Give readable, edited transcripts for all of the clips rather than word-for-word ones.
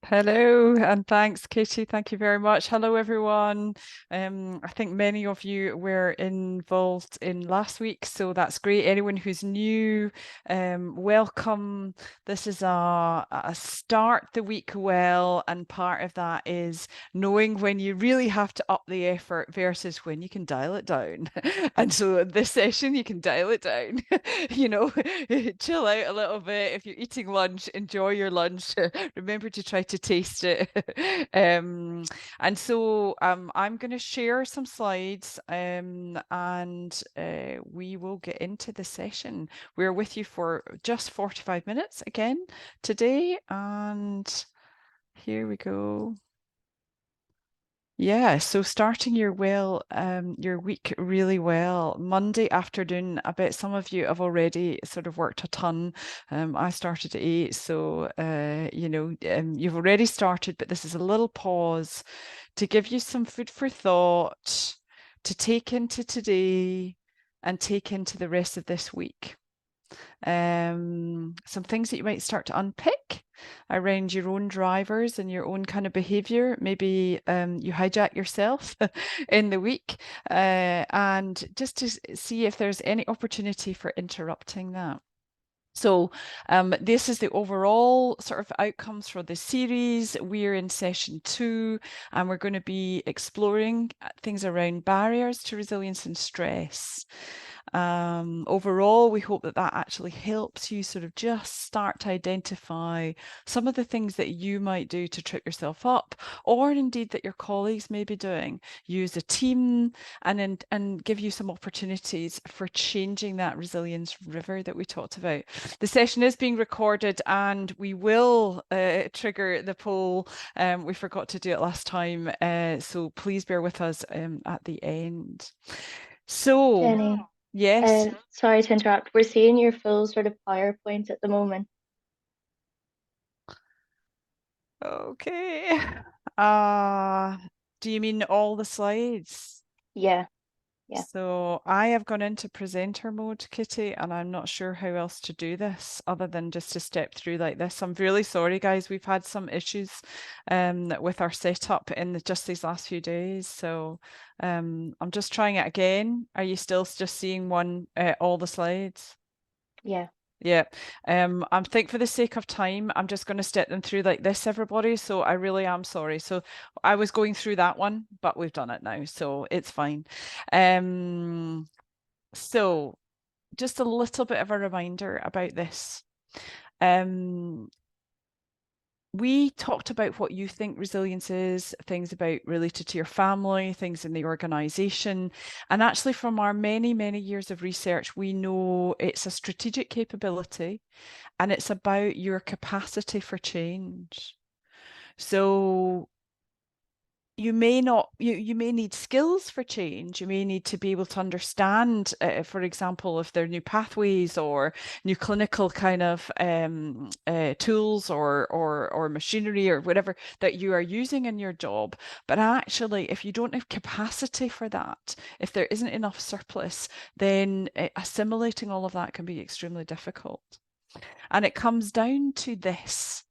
Hello, and thanks, Katie. Thank you very much. Hello, everyone. I think many of you were involved in last week, so that's great. Anyone who's new, welcome. This is a start the week well, and part of that is knowing when you really have to up the effort versus when you can dial it down. And so this session, you can dial it down, you know, chill out a little bit. If you're eating lunch, enjoy your lunch. Remember to try to taste it. And so I'm going to share some slides and we will get into the session. We're with you for just 45 minutes again today. And here we go. Yeah, so starting your week really well. Monday afternoon, I bet some of you have already sort of worked a ton. I started at 8, so you've already started, but this is a little pause to give you some food for thought to take into today and take into the rest of this week. Some things that you might start to unpick around your own drivers and your own kind of behavior. Maybe you hijack yourself in the week, and just to see if there's any opportunity for interrupting that. So this is the overall sort of outcomes for the series. We're in session 2, and we're going to be exploring things around barriers to resilience and stress. Overall, we hope that that actually helps you sort of just start to identify some of the things that you might do to trip yourself up, or indeed that your colleagues may be doing. Use a team and give you some opportunities for changing that resilience river that we talked about. The session is being recorded and we will trigger the poll. We forgot to do it last time, so please bear with us at the end. So, Jenny, yes. sorry to interrupt. We're seeing your full sort of PowerPoint at the moment. Okay. Uh, do you mean all the slides? Yeah, yeah. So I have gone into presenter mode, Kitty, and I'm not sure how else to do this other than just to step through like this. I'm really sorry, guys. We've had some issues with our setup in just these last few days. So I'm just trying it again. Are you still just seeing all the slides? Yeah. Yeah. I think for the sake of time, I'm just going to step them through like this, everybody. So I really am sorry. So I was going through that one, but we've done it now, so it's fine. So just a little bit of a reminder about this. Um, we talked about what you think resilience is, things about related to your family, things in the organization. And actually, from our many, many years of research, we know it's a strategic capability and it's about your capacity for change. So you may not you may need skills for change. You may need to be able to understand, for example, if there are new pathways or new clinical kind of tools or machinery or whatever that you are using in your job. But actually, if you don't have capacity for that, if there isn't enough surplus, then assimilating all of that can be extremely difficult. And it comes down to this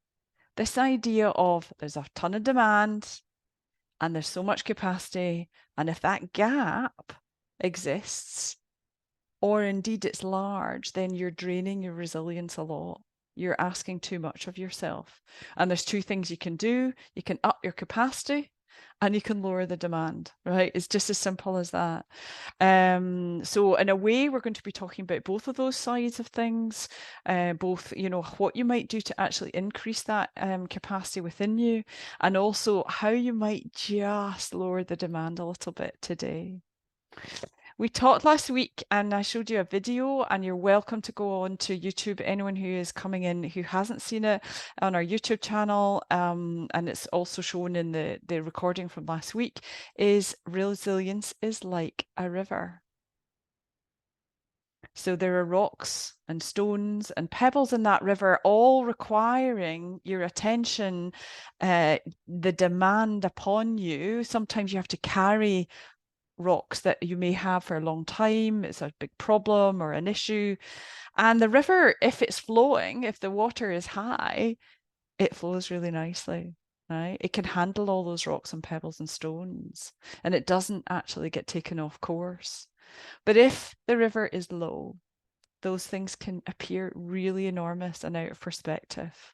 idea of there's a ton of demand and there's so much capacity. And if that gap exists, or indeed it's large, then you're draining your resilience a lot. You're asking too much of yourself. And there's two things you can do. You can up your capacity and you can lower the demand, right? It's just as simple as that. So in a way, we're going to be talking about both of those sides of things, both, what you might do to actually increase that capacity within you, and also how you might just lower the demand a little bit today. We talked last week and I showed you a video, and you're welcome to go on to YouTube. Anyone who is coming in who hasn't seen it on our YouTube channel, and it's also shown in the recording from last week, is resilience is like a river. So there are rocks and stones and pebbles in that river, all requiring your attention, the demand upon you. Sometimes you have to carry rocks that you may have for a long time. It's a big problem or an issue. And the river, if it's flowing, if the water is high, it flows really nicely. right? It can handle all those rocks and pebbles and stones, and it doesn't actually get taken off course. But if the river is low, those things can appear really enormous and out of perspective.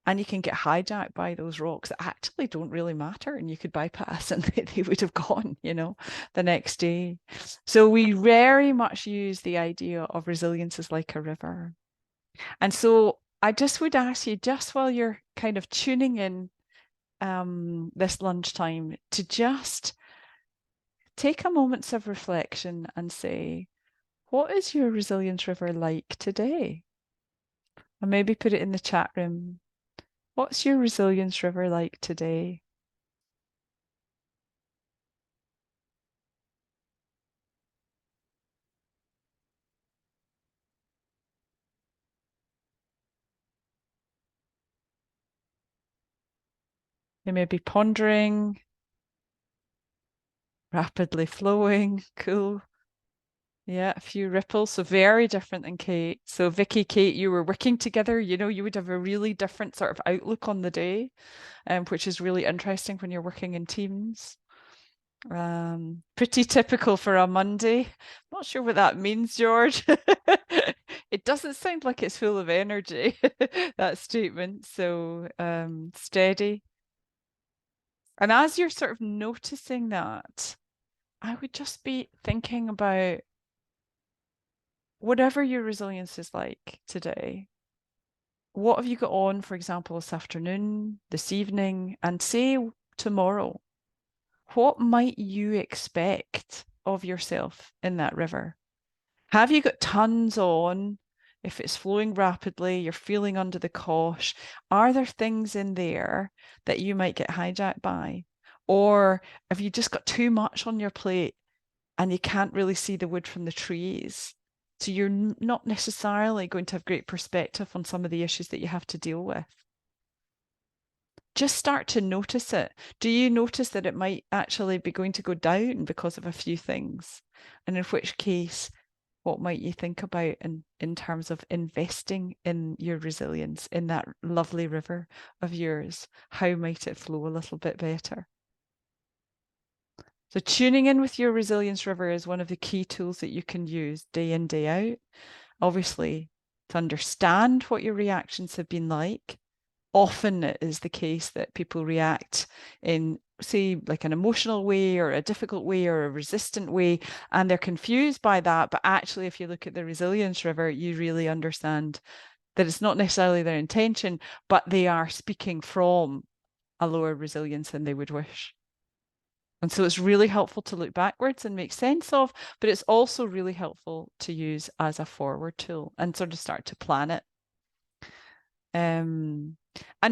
And you can get hijacked by those rocks that actually don't really matter, and you could bypass and they would have gone, the next day. So we very much use the idea of resilience as like a river. And so I just would ask you, just while you're kind of tuning in this lunchtime, to just take a moment of reflection and say, what is your resilience river like today? And maybe put it in the chat room. What's your resilience river like today? You may be pondering, rapidly flowing, cool. Yeah, a few ripples. So very different than Kate. So Vicky, Kate, you were working together, you would have a really different sort of outlook on the day, which is really interesting when you're working in teams. Pretty typical for a Monday. Not sure what that means, George. It doesn't sound like it's full of energy, that statement. So steady. And as you're sort of noticing that, I would just be thinking about whatever your resilience is like today. What have you got on, for example, this afternoon, this evening, and say tomorrow? What might you expect of yourself in that river? Have you got tons on? If it's flowing rapidly, you're feeling under the cosh, are there things in there that you might get hijacked by? Or have you just got too much on your plate and you can't really see the wood from the trees? So you're not necessarily going to have great perspective on some of the issues that you have to deal with. Just start to notice it. Do you notice that it might actually be going to go down because of a few things? And in which case, what might you think about in terms of investing in your resilience in that lovely river of yours? How might it flow a little bit better? So tuning in with your resilience river is one of the key tools that you can use day in, day out. Obviously, to understand what your reactions have been like. Often it is the case that people react in, say, like an emotional way or a difficult way or a resistant way, and they're confused by that. But actually, if you look at the resilience river, you really understand that it's not necessarily their intention, but they are speaking from a lower resilience than they would wish. And so it's really helpful to look backwards and make sense of, but it's also really helpful to use as a forward tool and sort of start to plan it. And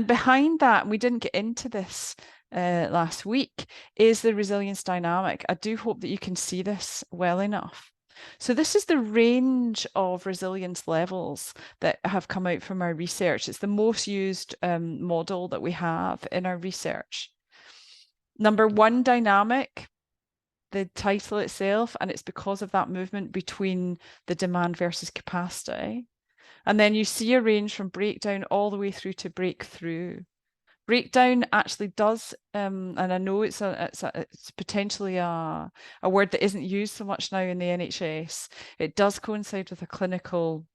behind that, and we didn't get into this last week, is the resilience dynamic. I do hope that you can see this well enough. So this is the range of resilience levels that have come out from our research. It's the most used model that we have in our research. Number one dynamic, the title itself, and it's because of that movement between the demand versus capacity. And then you see a range from breakdown all the way through to breakthrough. Breakdown actually does, and I know it's potentially a word that isn't used so much now in the NHS. It does coincide with a clinical,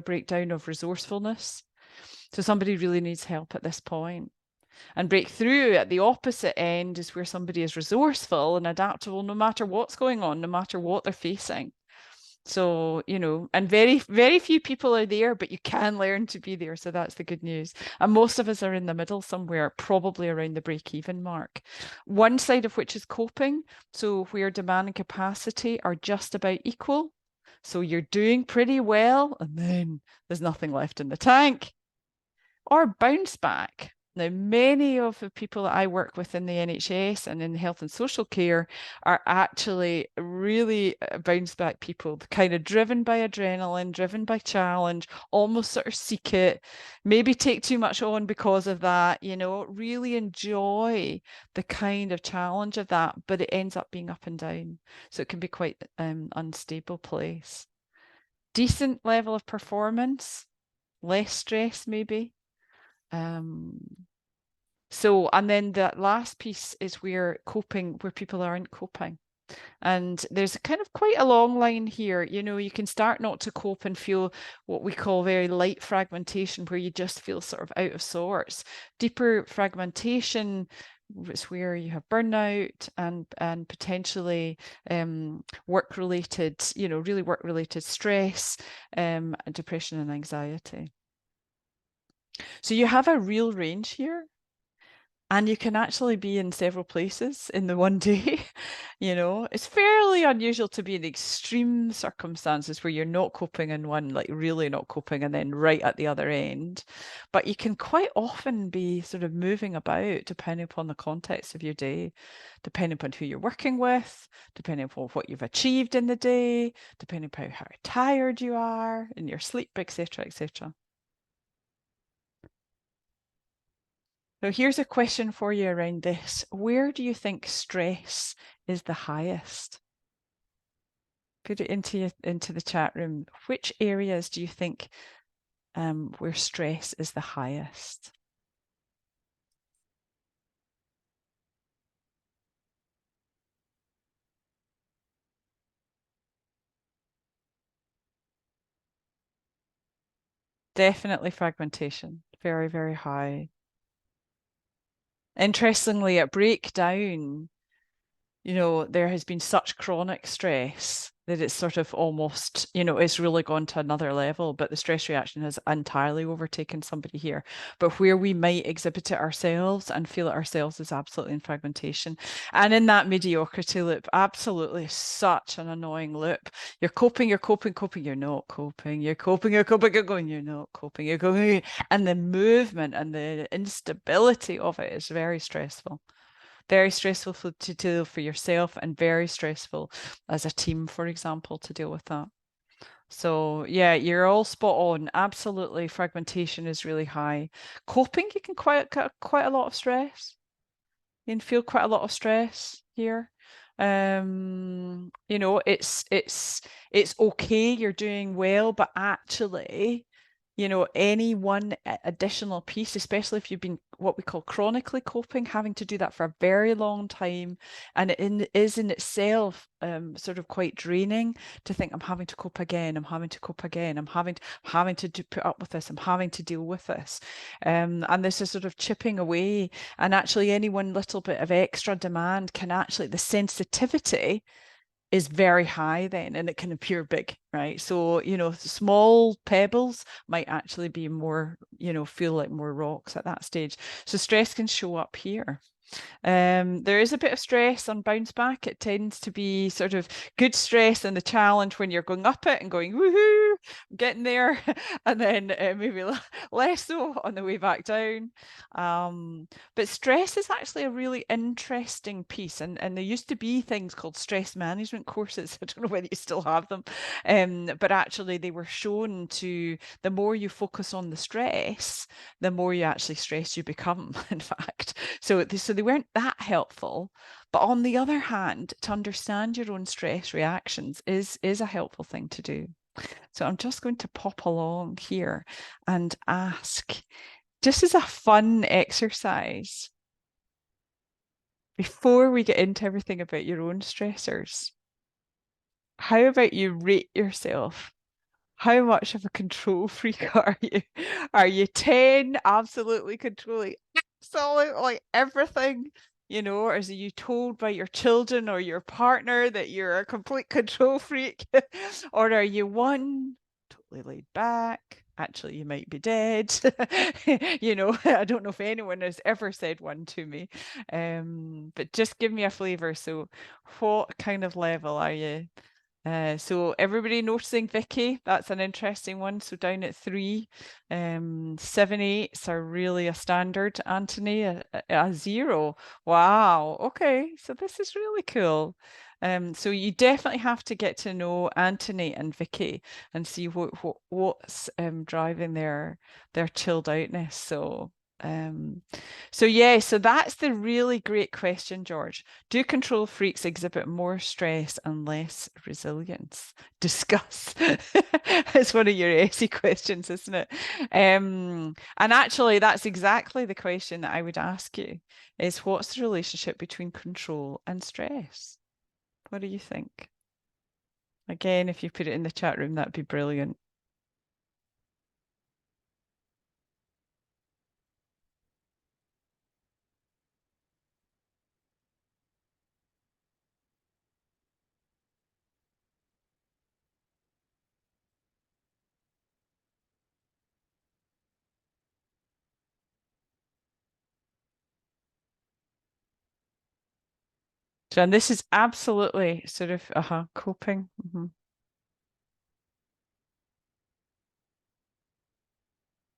breakdown of resourcefulness. So somebody really needs help at this point. And breakthrough at the opposite end is where somebody is resourceful and adaptable no matter what's going on, no matter what they're facing. So, and very, very few people are there, but you can learn to be there. So that's the good news. And most of us are in the middle somewhere, probably around the break-even mark. One side of which is coping. So where demand and capacity are just about equal. So you're doing pretty well, and then there's nothing left in the tank. Or bounce back. Now, many of the people that I work with in the NHS and in health and social care are actually really bounce back people, kind of driven by adrenaline, driven by challenge, almost sort of seek it, maybe take too much on because of that, really enjoy the kind of challenge of that, but it ends up being up and down. So it can be quite unstable place. Decent level of performance, less stress maybe. Um, so, and then the last piece is where coping, where people aren't coping. And there's kind of quite a long line here. You know, you can start not to cope and feel what we call very light fragmentation, where you just feel sort of out of sorts. Deeper fragmentation is where you have burnout and potentially work related, you know, really work related stress, depression and anxiety. So you have a real range here. And you can actually be in several places in the one day. You know, it's fairly unusual to be in extreme circumstances where you're not coping in one, like really not coping, and then right at the other end. But you can quite often be sort of moving about depending upon the context of your day, depending upon who you're working with, depending upon what you've achieved in the day, depending upon how tired you are in your sleep, etc., etc. So here's a question for you around this. Where do you think stress is the highest? Put it into the chat room. Which areas do you think where stress is the highest? Definitely fragmentation. Very, very high. Interestingly, at breakdown, you know, there has been such chronic stress that it's sort of almost, you know, it's really gone to another level, but the stress reaction has entirely overtaken somebody here. But where we might exhibit it ourselves and feel it ourselves is absolutely in fragmentation. And in that mediocrity loop, absolutely such an annoying loop. You're coping, you're coping, coping, you're not coping, you're coping, you're coping, you're going, you're not coping, you're going, and the movement and the instability of it is very stressful. Very stressful to deal for yourself and very stressful as a team, for example, to deal with that. So yeah, you're all spot on. Absolutely, fragmentation is really high. Coping, you can quite a lot of stress. You can feel quite a lot of stress here. You know, it's okay, you're doing well, but actually, you know, any one additional piece, especially if you've been what we call chronically coping, having to do that for a very long time, and is in itself sort of quite draining to think I'm having to cope again, I'm having to cope again, having to put up with this, I'm having to deal with this, and this is sort of chipping away, and actually any one little bit of extra demand can actually the sensitivity is very high then and it can appear big, right? So, you know, small pebbles might actually be more, you know, feel like more rocks at that stage. So stress can show up here. There is a bit of stress on bounce back. It tends to be sort of good stress and the challenge when you're going up it and going, woohoo, I'm getting there. And then maybe less so on the way back down. But stress is actually a really interesting piece. And there used to be things called stress management courses. I don't know whether you still have them. But actually, they were shown to the more you focus on the stress, the more you actually stress you become, in fact. So they weren't that helpful. But on the other hand, to understand your own stress reactions is a helpful thing to do. So I'm just going to pop along here and ask, just as a fun exercise, before we get into everything about your own stressors, how about you rate yourself? How much of a control freak are you? Are you 10, absolutely controlling absolutely everything? You know, or are you told by your children or your partner that you're a complete control freak? Or are you one, totally laid back? Actually, you might be dead. You know, I don't know if anyone has ever said one to me. But just give me a flavor. So, what kind of level are you? So everybody noticing Vicky, that's an interesting one. So down at 3, 7 eights are really a standard. Anthony, a 0. Wow. Okay. So this is really cool. So you definitely have to get to know Anthony and Vicky and see what's driving their chilled outness. So Um, so yeah, so that's the really great question, George. Do control freaks exhibit more stress and less resilience? Discuss. It's one of your essay questions, isn't it? And actually, that's exactly the question that I would ask you is what's the relationship between control and stress? What do you think? Again, if you put it in the chat room, that'd be brilliant. So, and this is absolutely sort of coping.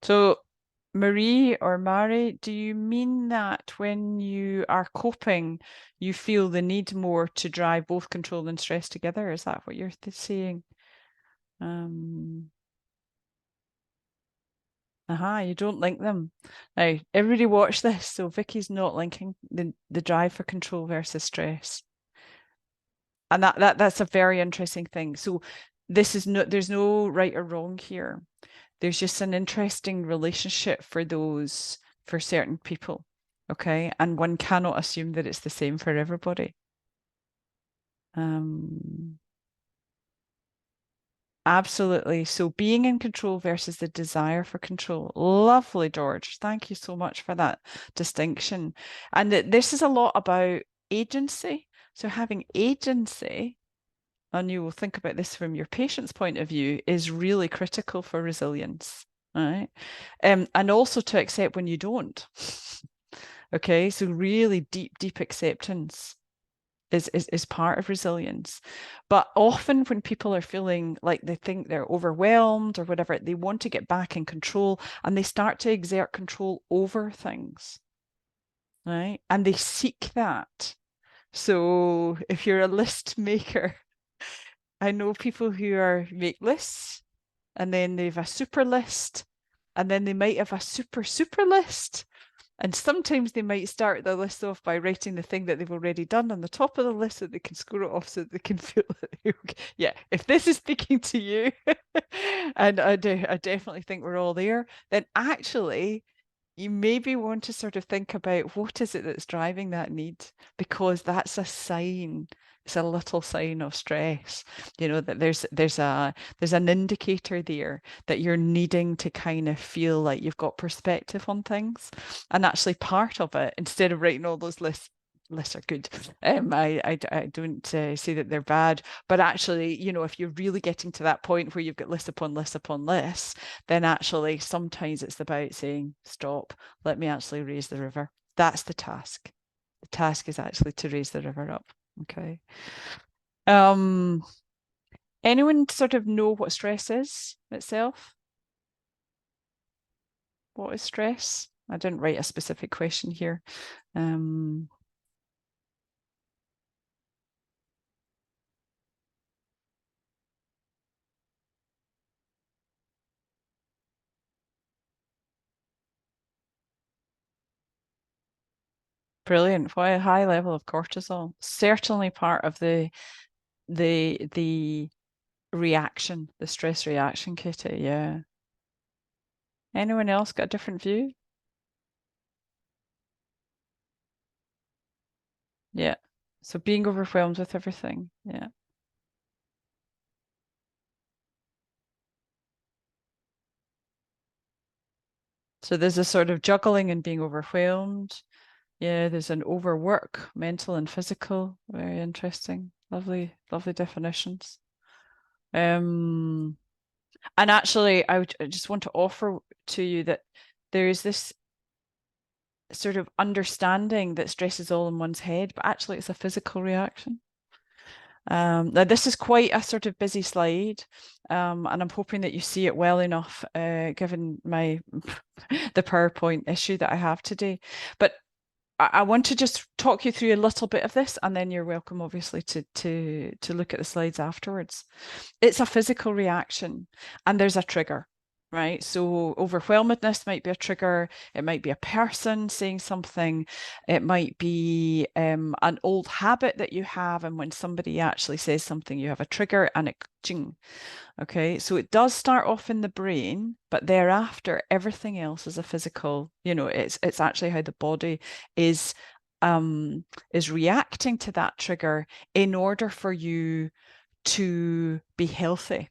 So, Marie or Mary, do you mean that when you are coping, you feel the need more to drive both control and stress together? Is that what you're saying? Um, you don't link them. Now, everybody watch this. So Vicky's not linking the drive for control versus stress. And that's a very interesting thing. So this is no there's no right or wrong here. There's just an interesting relationship for those for certain people. Okay. And one cannot assume that it's the same for everybody. Um, absolutely. So being in control versus the desire for control. Lovely, George. Thank you so much for that distinction. And this is a lot about agency. So having agency, and you will think about this from your patient's point of view, is really critical for resilience. Right. And also to accept when you don't. Okay. So really deep acceptance is part of resilience. But often when people are feeling like they think they're overwhelmed or whatever, they want to get back in control and they start to exert control over things. Right. And they seek that. So if you're a list maker, I know people who are make lists and then they've a super list and then they might have a super list. And sometimes they might start the list off by writing the thing that they've already done on the top of the list so they can score it off so that they can feel that okay. Yeah, if this is speaking to you, and I definitely think we're all there, then actually you maybe want to sort of think about what is it that's driving that need, because that's a sign. It's a little sign of stress, that there's an indicator there that you're needing to kind of feel like you've got perspective on things. And actually part of it, instead of writing all those lists are good. I don't say that they're bad, but actually, if you're really getting to that point where you've got list upon list upon list, then actually sometimes it's about saying, stop, let me actually raise the river. That's the task. The task is actually to raise the river up. Okay. Um, anyone sort of know what stress is itself? What is stress? I didn't write a specific question here. Um, brilliant. What a high level of cortisol. Certainly part of the reaction, the stress reaction, Kitty. Yeah. Anyone else got a different view? Yeah. So being overwhelmed with everything. Yeah. So there's a sort of juggling and being overwhelmed. Yeah, there's an overwork, mental and physical. Very interesting. Lovely, lovely definitions. Um, and actually, I just want to offer to you that there is this sort of understanding that stress is all in one's head, but actually it's a physical reaction. Now this is quite a sort of busy slide, and I'm hoping that you see it well enough, given my the PowerPoint issue that I have today. But I want to just talk you through a little bit of this, and then you're welcome, obviously, to look at the slides afterwards. It's a physical reaction, and there's a trigger. right? So overwhelmedness might be a trigger. It might be a person saying something. It might be an old habit that you have. And when somebody actually says something, you have a trigger and it ching. Okay, so it does start off in the brain, but thereafter everything else is a physical, it's actually how the body is is reacting to that trigger in order for you to be healthy,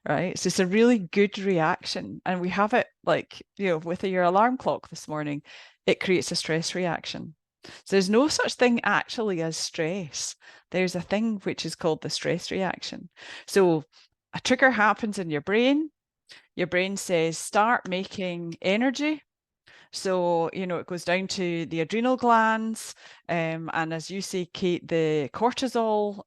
right? So it's a really good reaction. And we have it like, with your alarm clock this morning, it creates a stress reaction. So there's no such thing actually as stress. There's a thing which is called the stress reaction. So a trigger happens in your brain. Your brain says, start making energy. So, it goes down to the adrenal glands. And as you say, Kate, the cortisol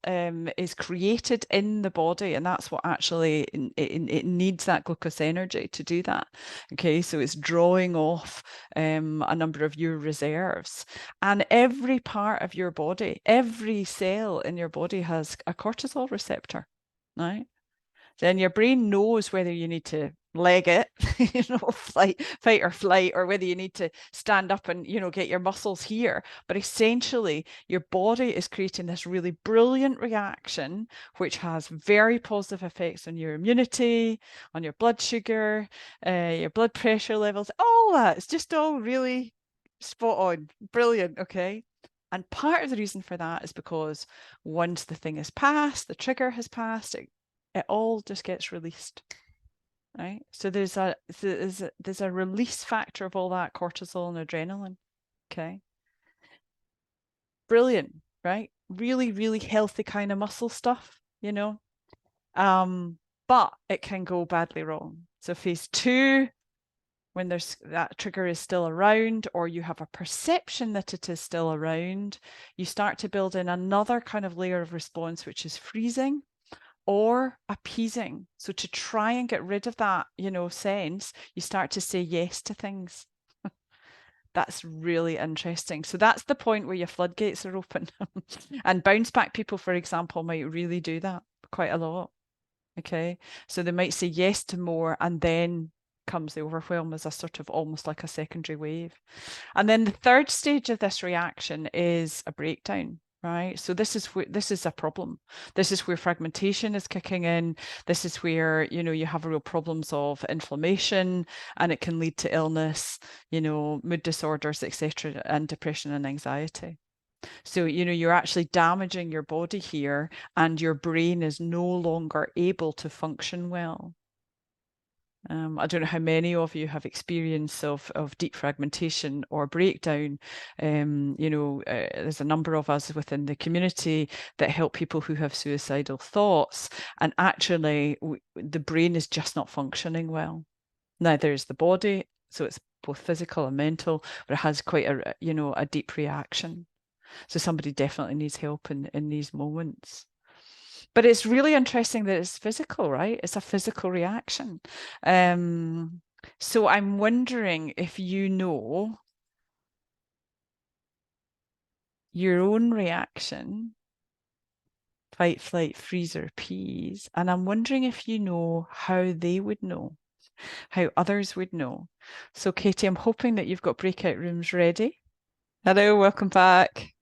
is created in the body, and that's what actually it needs that glucose energy to do that. Okay, so it's drawing off a number of your reserves. And every part of your body, every cell in your body has a cortisol receptor, right? Then your brain knows whether you need to leg it, fight or flight, or whether you need to stand up and, get your muscles here. But essentially, your body is creating this really brilliant reaction, which has very positive effects on your immunity, on your blood sugar, your blood pressure levels, all that. It's just all really spot on. Brilliant. Okay. And part of the reason for that is because once the thing is passed, the trigger has passed, it all just gets released, right? So there's a release factor of all that cortisol and adrenaline. Okay, brilliant, right? Really, really healthy kind of muscle stuff, but it can go badly wrong. So phase two, when there's that trigger is still around, or you have a perception that it is still around, you start to build in another kind of layer of response, which is freezing or appeasing. So to try and get rid of that, sense, you start to say yes to things. That's really interesting. So that's the point where your floodgates are open. And bounce back people, for example, might really do that quite a lot. Okay. So they might say yes to more, and then comes the overwhelm as a sort of almost like a secondary wave. And then the third stage of this reaction is a breakdown. Right. So this is a problem. This is where fragmentation is kicking in. This is where, you have real problems of inflammation, and it can lead to illness, mood disorders, etc., and depression and anxiety. So, you're actually damaging your body here, and your brain is no longer able to function well. I don't know how many of you have experience of deep fragmentation or breakdown. There's a number of us within the community that help people who have suicidal thoughts, and actually the brain is just not functioning well. Neither is the body, so it's both physical and mental, but it has quite a deep reaction. So somebody definitely needs help in these moments. But it's really interesting that it's physical, right? It's a physical reaction. So I'm wondering if you know your own reaction, fight, flight, freeze, or appease. And I'm wondering if you know how they would know, how others would know. So, Katie, I'm hoping that you've got breakout rooms ready. Hello, welcome back.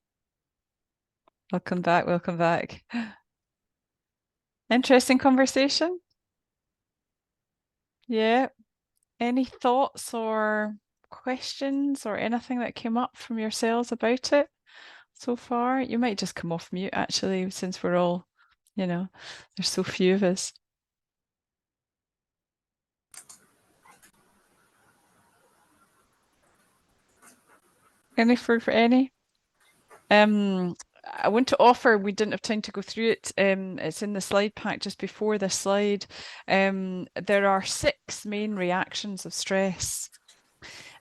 Welcome back, welcome back. Interesting conversation. Yeah. Any thoughts or questions or anything that came up from yourselves about it so far? You might just come off mute actually, since we're all, there's so few of us. Any for any? I want to offer, we didn't have time to go through it. It's in the slide pack just before this slide. There are 6 main reactions of stress,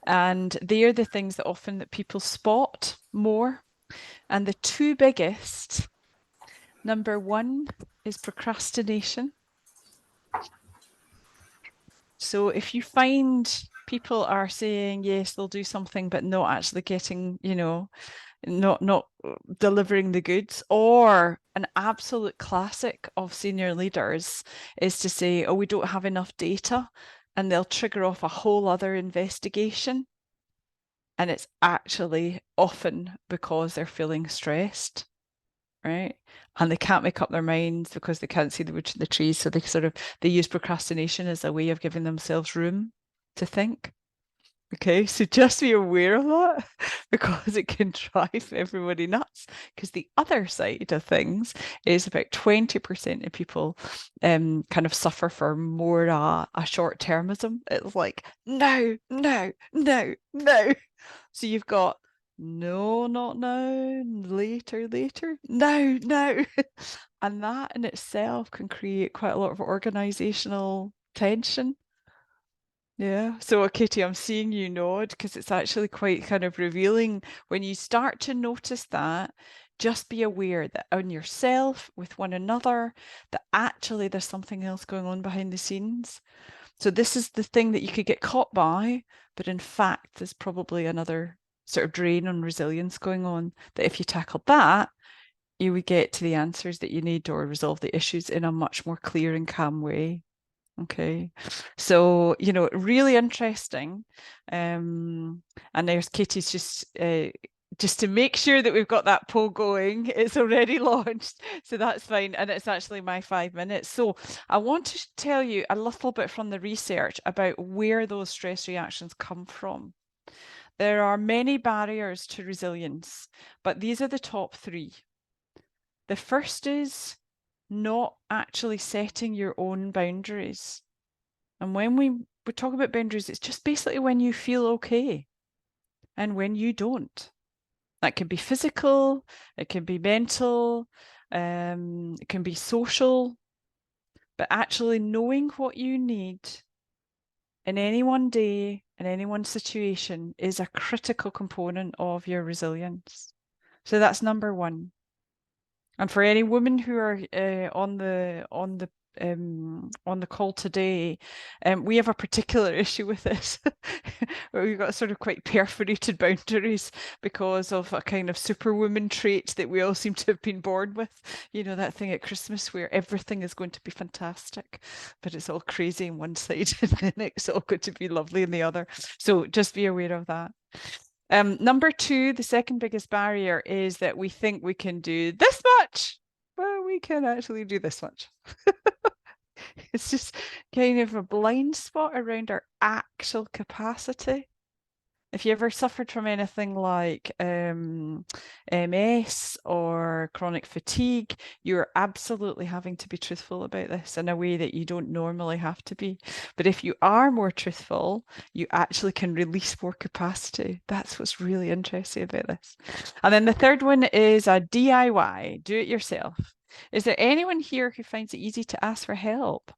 and they are the things that often that people spot more. And the 2 biggest, number 1 is procrastination. So if you find people are saying yes, they'll do something, but not actually getting, not delivering the goods, or an absolute classic of senior leaders is to say, oh, we don't have enough data, and they'll trigger off a whole other investigation. And it's actually often because they're feeling stressed, right? And they can't make up their minds because they can't see the wood in the trees. So they use procrastination as a way of giving themselves room to think. Okay, so just be aware of that because it can drive everybody nuts. Because the other side of things is about 20% of people kind of suffer from more a short-termism. It's like, no, no, no, no. So you've got no, not now, later, later, no, no. And that in itself can create quite a lot of organizational tension. Yeah. So, Katie, I'm seeing you nod because it's actually quite kind of revealing when you start to notice that. Just be aware that on yourself, with one another, that actually there's something else going on behind the scenes. So, this is the thing that you could get caught by, but in fact, there's probably another sort of drain on resilience going on. That if you tackled that, you would get to the answers that you need or resolve the issues in a much more clear and calm way. Okay. So, really interesting. And there's Katie's just to make sure that we've got that poll going, it's already launched. So that's fine. And it's actually my 5 minutes. So I want to tell you a little bit from the research about where those stress reactions come from. There are many barriers to resilience, but these are the top three. The first is not actually setting your own boundaries. And when we talk about boundaries, it's just basically when you feel okay and when you don't. That can be physical, it can be mental, it can be social, but actually knowing what you need in any one day, in any one situation, is a critical component of your resilience. So that's number one. And for any women who are on the call today, we have a particular issue with this. We've got sort of quite perforated boundaries because of a kind of superwoman trait that we all seem to have been born with. You know, that thing at Christmas where everything is going to be fantastic, but it's all crazy on one side and then it's all going to be lovely in the other. So just be aware of that. Number two, the second biggest barrier is that we think we can do this much. Well, we can actually do this much. It's just kind of a blind spot around our actual capacity. If you ever suffered from anything like MS or chronic fatigue, you're absolutely having to be truthful about this in a way that you don't normally have to be. But if you are more truthful, you actually can release more capacity. That's what's really interesting about this. And then the third one is a DIY, do it yourself. Is there anyone here who finds it easy to ask for help?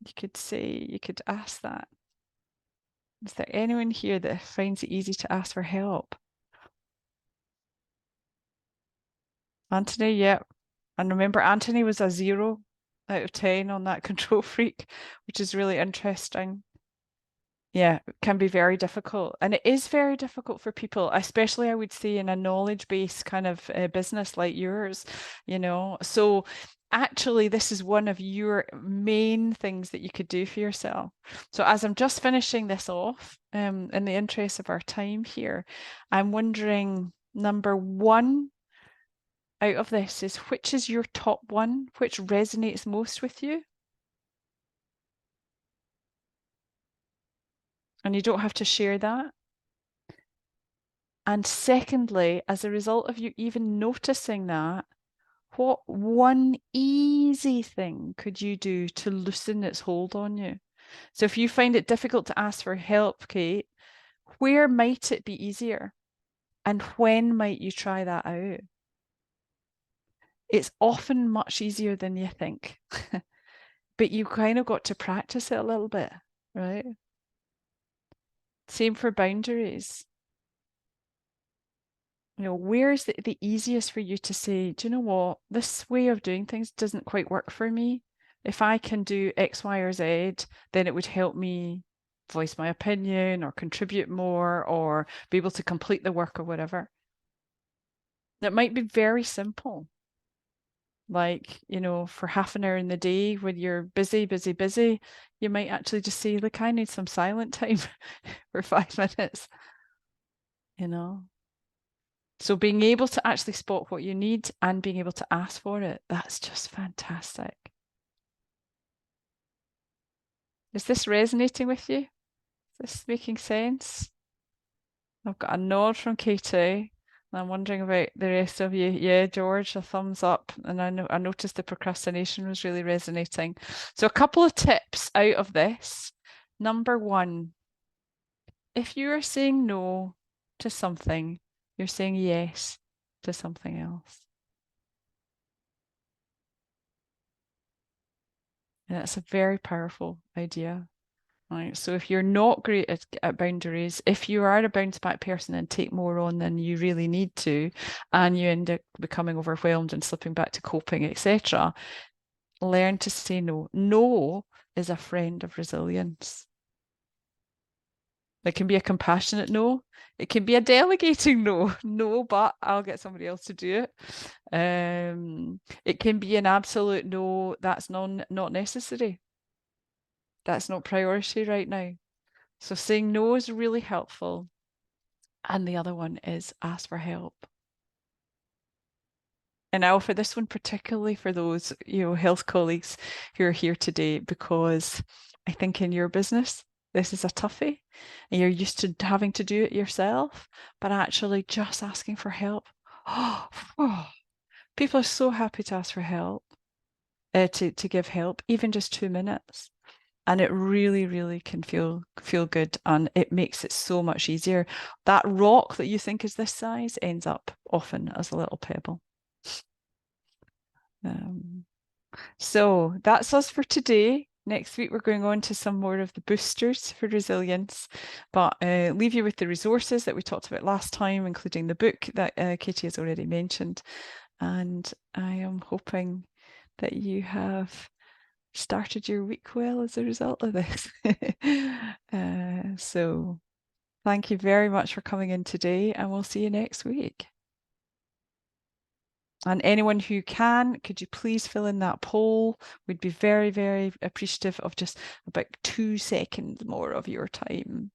You could ask that. Is there anyone here that finds it easy to ask for help? Anthony, yep. And remember, Anthony was a 0 out of 10 on that control freak, which is really interesting. Yeah, it can be very difficult. And it is very difficult for people, especially I would say in a knowledge-based kind of business like yours, So actually, this is one of your main things that you could do for yourself. So as I'm just finishing this off, in the interest of our time here, I'm wondering, number one out of this is which is your top one? Which resonates most with you? And you don't have to share that. And secondly, as a result of you even noticing that, what one easy thing could you do to loosen its hold on you? So if you find it difficult to ask for help, Kate, where might it be easier? And when might you try that out? It's often much easier than you think, but you kind of got to practice it a little bit, right? Same for boundaries. Where's the easiest for you to say, do you know what? This way of doing things doesn't quite work for me. If I can do X, Y, or Z, then it would help me voice my opinion or contribute more or be able to complete the work or whatever. That might be very simple. Like, for half an hour in the day when you're busy, busy, busy, you might actually just say, look, I need some silent time for 5 minutes, you know. So being able to actually spot what you need and being able to ask for it, that's just fantastic. Is this resonating with you? Is this making sense? I've got a nod from Katie. And I'm wondering about the rest of you. Yeah, George, a thumbs up. And I noticed the procrastination was really resonating. So a couple of tips out of this. Number one, if you are saying no to something, you're saying yes to something else. And that's a very powerful idea. Right. So if you're not great at boundaries, if you are a bounce back person and take more on than you really need to, and you end up becoming overwhelmed and slipping back to coping, etc., learn to say no. No is a friend of resilience. It can be a compassionate no. It can be a delegating no. No, but I'll get somebody else to do it. It can be an absolute no, that's not necessary. That's not priority right now. So saying no is really helpful. And the other one is ask for help. And I offer this one particularly for those, health colleagues who are here today, because I think in your business, this is a toughie and you're used to having to do it yourself, but actually just asking for help. Oh, people are so happy to ask for help, to give help, even just 2 minutes. And it really, really can feel good, and it makes it so much easier. That rock that you think is this size ends up often as a little pebble. Um, so that's us for today. Next week, we're going on to some more of the boosters for resilience, but leave you with the resources that we talked about last time, including the book that Katie has already mentioned. And I am hoping that you have started your week well as a result of this. So thank you very much for coming in today, and we'll see you next week. And anyone who can, could you please fill in that poll? We'd be very, very appreciative of just about 2 seconds more of your time.